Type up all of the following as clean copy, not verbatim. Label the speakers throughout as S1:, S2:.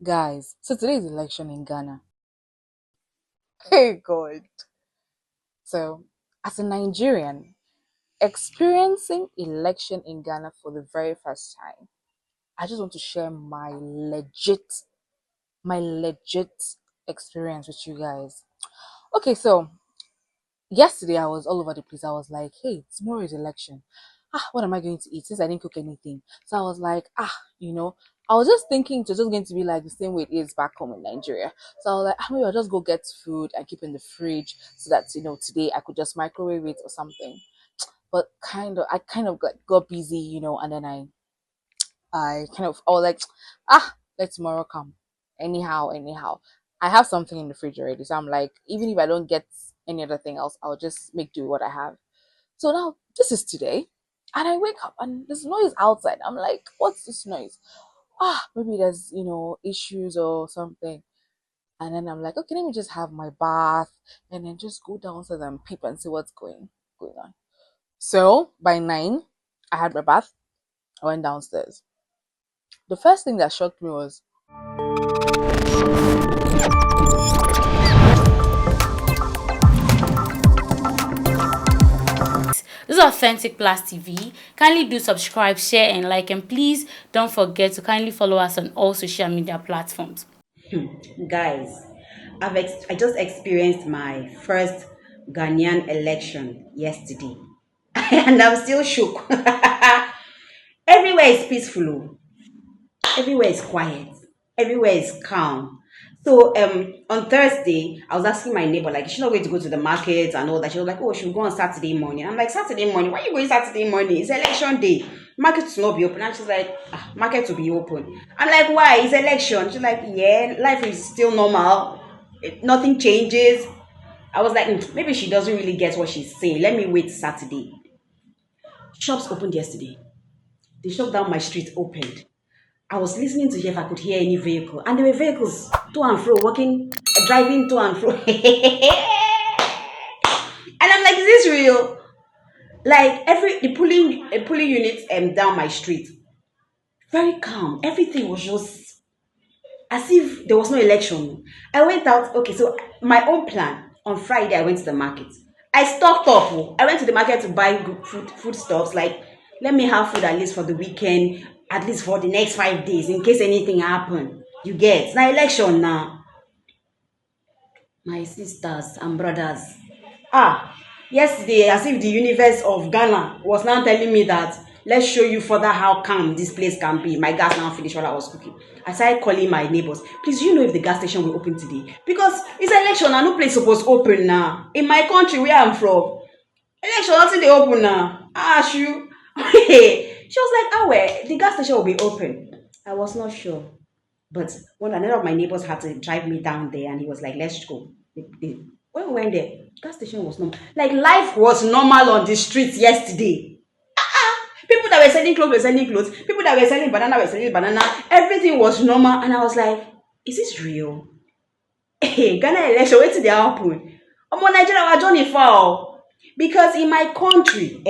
S1: Guys, so today's election in Ghana. Hey God. So, as a Nigerian experiencing election in Ghana for the very first time, I just want to share my legit experience with you guys. Okay, so yesterday I was all over the place. I was like, hey, tomorrow is election. What am I going to eat since I didn't cook anything? So I was like, I was just thinking it was just going to be like the same way it is back home in Nigeria. So I was like, maybe I'll just go get food and keep in the fridge so that today I could just microwave it or something. But I kind of got busy, and then I was like, let tomorrow come. Anyhow. I have something in the fridge already. So I'm like, even if I don't get any other thing else, I'll just make do with what I have. So now this is today. And I wake up and there's noise outside. I'm like, what's this noise? Maybe there's, issues or something. And then I'm like, okay, let me just have my bath and then just go downstairs and peep and see what's going on. So by 9, I had my bath. I went downstairs. The first thing that shocked me was
S2: This is Authentic Plus TV. Kindly do subscribe, share, and like, and please don't forget to kindly follow us on all social media platforms.
S3: Guys, I just experienced my first Ghanaian election yesterday, and I'm still shook. Everywhere is peaceful, oh. Everywhere is quiet, everywhere is calm. So on Thursday, I was asking my neighbor, like, she's not going to go to the market and all that. She was like, oh, she'll go on Saturday morning. I'm like, Saturday morning? Why are you going Saturday morning? It's election day. Market will not be open. And she's like, market will be open. I'm like, why? It's election. She's like, yeah, life is still normal. Nothing changes. I was like, maybe she doesn't really get what she's saying. Let me wait Saturday. Shops opened yesterday. The shop down my street opened. I was listening to hear if I could hear any vehicle, and there were vehicles to and fro, walking, driving to and fro. And I'm like, is this real? Like the polling units down my street, very calm. Everything was just as if there was no election. I went out. Okay, so my own plan on Friday, I went to the market. I stocked up. Oh. I went to the market to buy food stuffs. Like, let me have food at least for the weekend, at least for the next 5 days, in case anything happen. You get now election now. My sisters and brothers. Yesterday, as if the universe of Ghana was now telling me that let's show you further how calm this place can be. My gas now finished while I was cooking. I started calling my neighbors. Please, you know if the gas station will open today? Because it's election and no place supposed to open now. In my country where I'm from, election nothing they open now. She was like, where the gas station will be open. I was not sure. But another of my neighbors had to drive me down there, and he was like, let's go. When we went there, gas station was normal. Like, life was normal on the streets yesterday. People that were selling clothes were selling clothes. People that were selling banana were selling banana. Everything was normal. And I was like, is this real? Hey, Ghana election, wait till they happen. Nigeria, we're Johnny Fowl. Because in my country,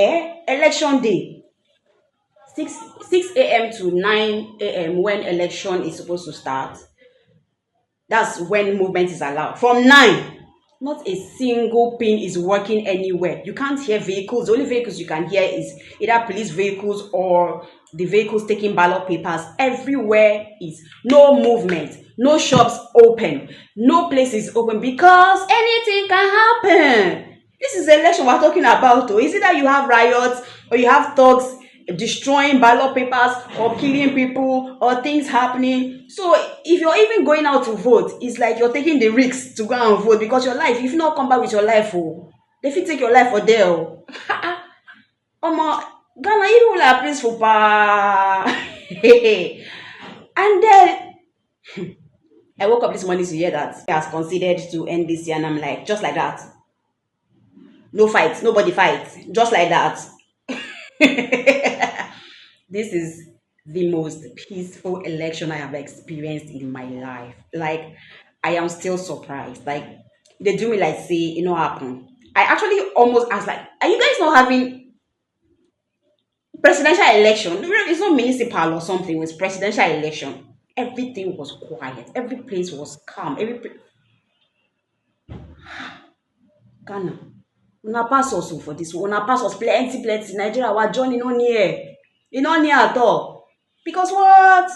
S3: election day, 6 a.m. to 9 a.m. when election is supposed to start. That's when movement is allowed. From 9, not a single pin is working anywhere. You can't hear vehicles. The only vehicles you can hear is either police vehicles or the vehicles taking ballot papers. Everywhere is no movement, no shops open, no place is open because anything can happen. This is the election we're talking about. Is it that you have riots or you have thugs destroying ballot papers or killing people or things happening? So if you're even going out to vote, it's like you're taking the risks to go and vote because your life, if you not come back with your life, they fit take your life for there. Ghana, you will have peaceful pa. And then I woke up this morning to hear that he has considered to end this year, and I'm like, just like that. No fight, nobody fights, just like that. This is the most peaceful election I have experienced in my life. Like, I am still surprised. Like, they do me like say, happen. I actually almost asked, like, are you guys not having presidential election? It's not municipal or something, it's presidential election. Everything was quiet. Every place was calm. Ghana. Una pass us for this one. Una pass us plenty, plenty. Nigeria, our journey no near. E no near at all. Because what?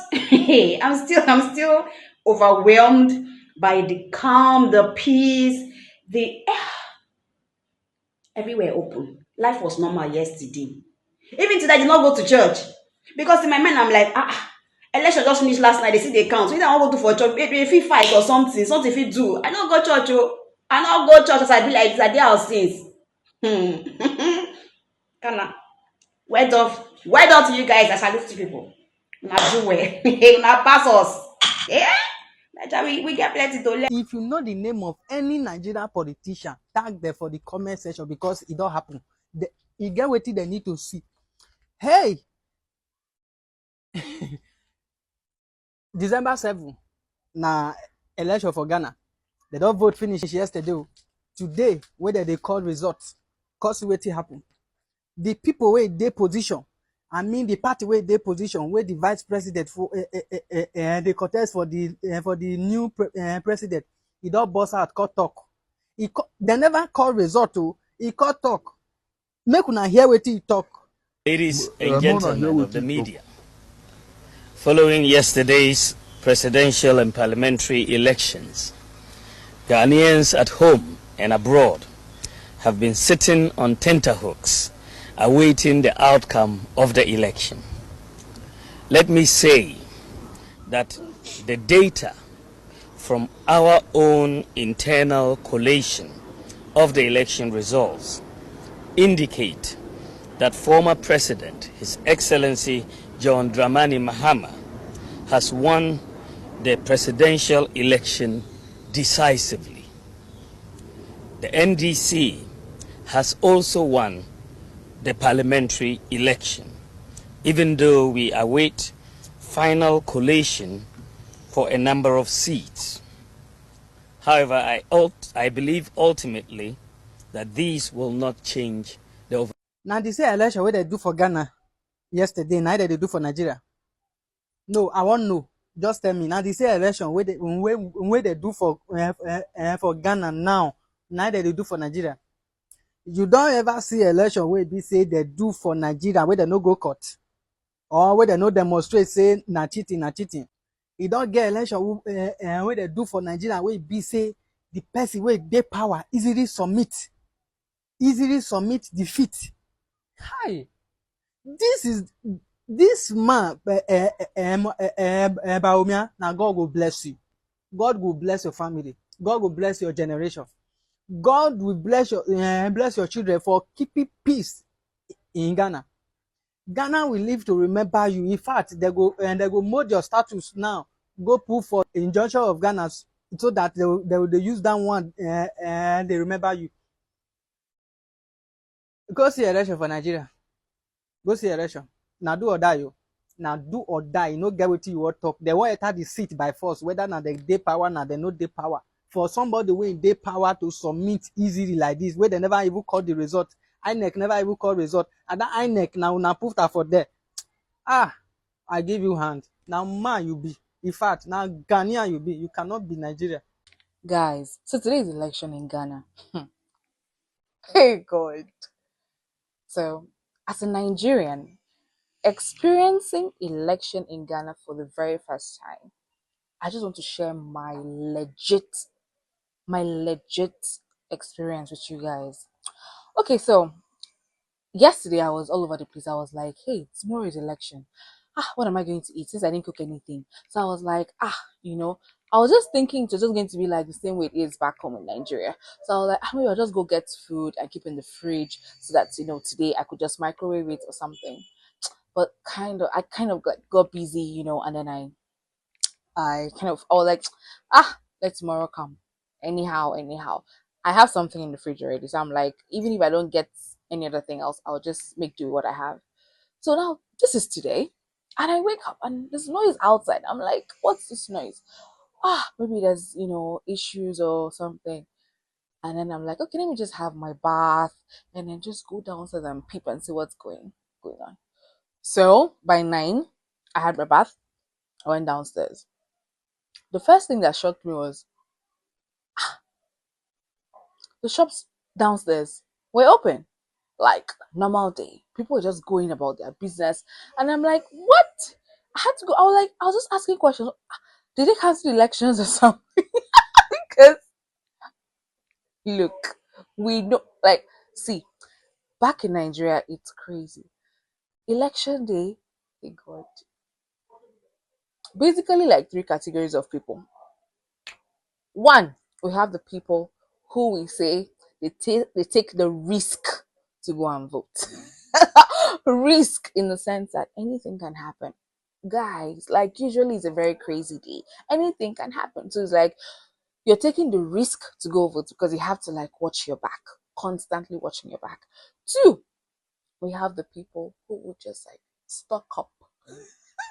S3: I'm still overwhelmed by the calm, the peace, the everywhere open. Life was normal yesterday. Even today, I did not go to church. Because in my mind, I'm like, election just finished last night. They see they count. So either I want to go to for church, maybe if he fight or something if he do. I don't go church, oh. I don't go church as I be like this. I did our sins. Kana. Why don't you guys? I salute you people. Una do well. Una pass us. Yeah. We get plenty to learn.
S4: If you know the name of any Nigerian politician, tag them for the comment section because it don't happen. You get what they need to see. Hey, December 7 na election for Ghana. They don't vote finish yesterday. Today, whether they call results, cause what happen. The people where they position, I mean the party where they position, where the vice president for they contest for the new president, he don't boss out, call talk. They never call result to, he call talk. Make una hear what he talk.
S5: Ladies and gentlemen of the media, following yesterday's presidential and parliamentary elections, Ghanaians at home and abroad have been sitting on tenterhooks awaiting the outcome of the election. Let me say that the data from our own internal collation of the election results indicate that former President, His Excellency John Dramani Mahama, has won the presidential election decisively. The NDC has also won the parliamentary election, even though we await final collation for a number of seats. However, I believe ultimately that these will not change the overall.
S4: Now they say election where they do for Ghana yesterday, neither they do for Nigeria. No, I want know. Just tell me. Now they say election where they do for Ghana now, neither they do for Nigeria. You don't ever see election where they say they do for Nigeria where they no go court or where they no demonstrate say na cheating. You don't get election where they do for Nigeria where be say the person where they power easily submit defeat. Hi, this man Baumia, now God will bless you. God will bless your family. God will bless your generation. God will bless your children for keeping peace in Ghana. Ghana will live to remember you. In fact, they go mold your status now. Go put for injunction of Ghana so that they use that one and they remember you. Go see election for Nigeria. Go see election. Now do or die you. Now do or die. You no get what you want talk. They want to enter the seat by force. Whether now they dey power, now they no dey power. For somebody wey dey power to submit easily like this, where they never even call the result. INEC never even call result. And that INEC now una put her for there. I give you hand. Now man you be. In fact, now Ghanaian you be. You cannot be Nigeria.
S1: Guys, so today is election in Ghana. Hey God. So, as a Nigerian experiencing election in Ghana for the very first time, I just want to share my legit experience with you guys. Okay, so yesterday I was all over the place. I was like, hey, tomorrow is election. What am I going to eat since I didn't cook anything? So I was like, I was just thinking it's just going to be like the same way it is back home in Nigeria. So I was like, maybe I'll just go get food and keep in the fridge so that today I could just microwave it or something. But I kind of got busy, and then I was like, let tomorrow come. Anyhow. I have something in the fridge already. So I'm like, even if I don't get any other thing else, I'll just make do with what I have. So now this is today. And I wake up and there's noise outside. I'm like, what's this noise? Maybe there's, issues or something. And then I'm like, okay, let me just have my bath and then just go downstairs and peep and see what's going on. So by 9, I had my bath. I went downstairs. The first thing that shocked me was the shops downstairs were open, like normal day. People were just going about their business, and I'm like, what? I had to go. I was just asking questions. Did they cancel the elections or something? Because look, we know, like, see, back in Nigeria, it's crazy. Election day, thank God. Basically, like three categories of people. One, we have the people who we say they take the risk to go and vote. Risk in the sense that anything can happen. Guys, like usually it's a very crazy day. Anything can happen. So it's like you're taking the risk to go vote because you have to like watch your back, constantly watching your back. Two, we have the people who would just like stock up.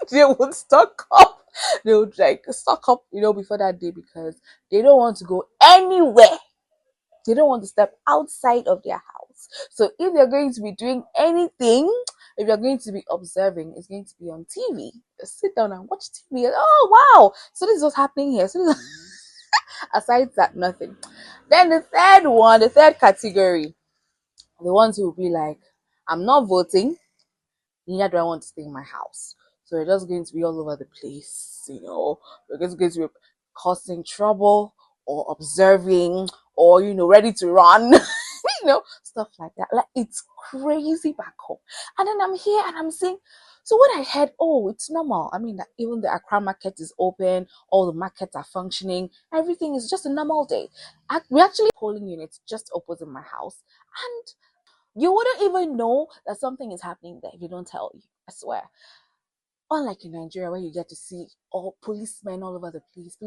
S1: They would stock up. They would like stock up, before that day because they don't want to go anywhere. They don't want to step outside of their house. So if they're going to be doing anything, if you're going to be observing, it's going to be on TV. Just sit down and watch TV. Oh wow! So this is what's happening here. So aside that, nothing. Then the third category, the ones who will be like, I'm not voting, neither do I want to stay in my house. So we're just going to be all over the place, we're just going to be causing trouble or observing or, ready to run, stuff like that. Like, it's crazy back home. And then I'm here and I'm saying, so when I heard, oh, it's normal. I mean, that even the Accra market is open, all the markets are functioning, everything is just a normal day. We actually polling units just opposite my house, and you wouldn't even know that something is happening there if you don't tell you. I swear. Unlike in Nigeria, where you get to see all policemen all over the place,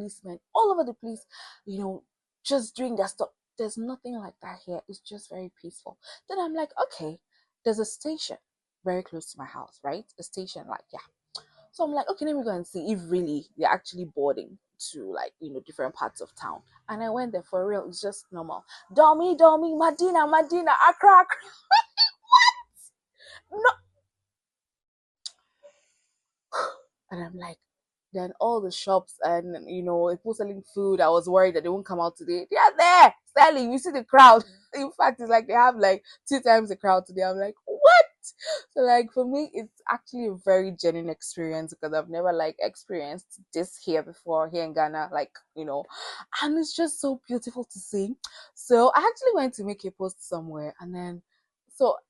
S1: just doing their stuff. There's nothing like that here. It's just very peaceful. Then I'm like, okay, there's a station very close to my house, right? A station, like, yeah. So I'm like, okay, let me go and see if really they're actually boarding to like, different parts of town. And I went there for real. It's just normal. Domi, Medina, Accra. No. And I'm like, then all the shops and people selling food, I was worried that they won't come out today. They are there selling. You see the crowd. In fact, it's like they have like 2 times the crowd today. I'm like, what? So like for me, it's actually a very genuine experience because I've never like experienced this here before here in Ghana, and it's just so beautiful to see. So I actually went to make a post somewhere, and then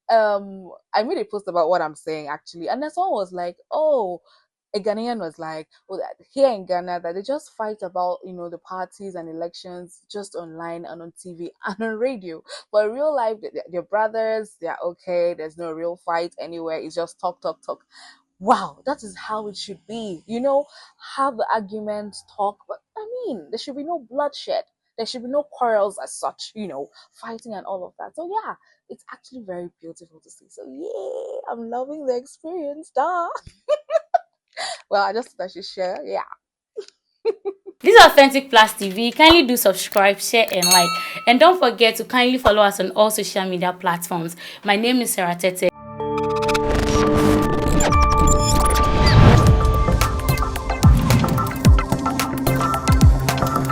S1: I made a post about what I'm saying actually, and then someone was like, oh, a Ghanaian was like, oh, that here in Ghana that they just fight about the parties and elections just online and on TV and on radio. But in real life, they're brothers. They're okay. There's no real fight anywhere. It's just talk, talk, talk. Wow, that is how it should be. Have the argument, talk, but I mean, there should be no bloodshed. There should be no quarrels as such. Fighting and all of that. So yeah, it's actually very beautiful to see. So yeah, I'm loving the experience. Duh. Well, I just thought I should share. Yeah.
S2: This is Authentic Plus TV. Kindly do subscribe, share, and like. And don't forget to kindly follow us on all social media platforms. My name is Sarah Tete.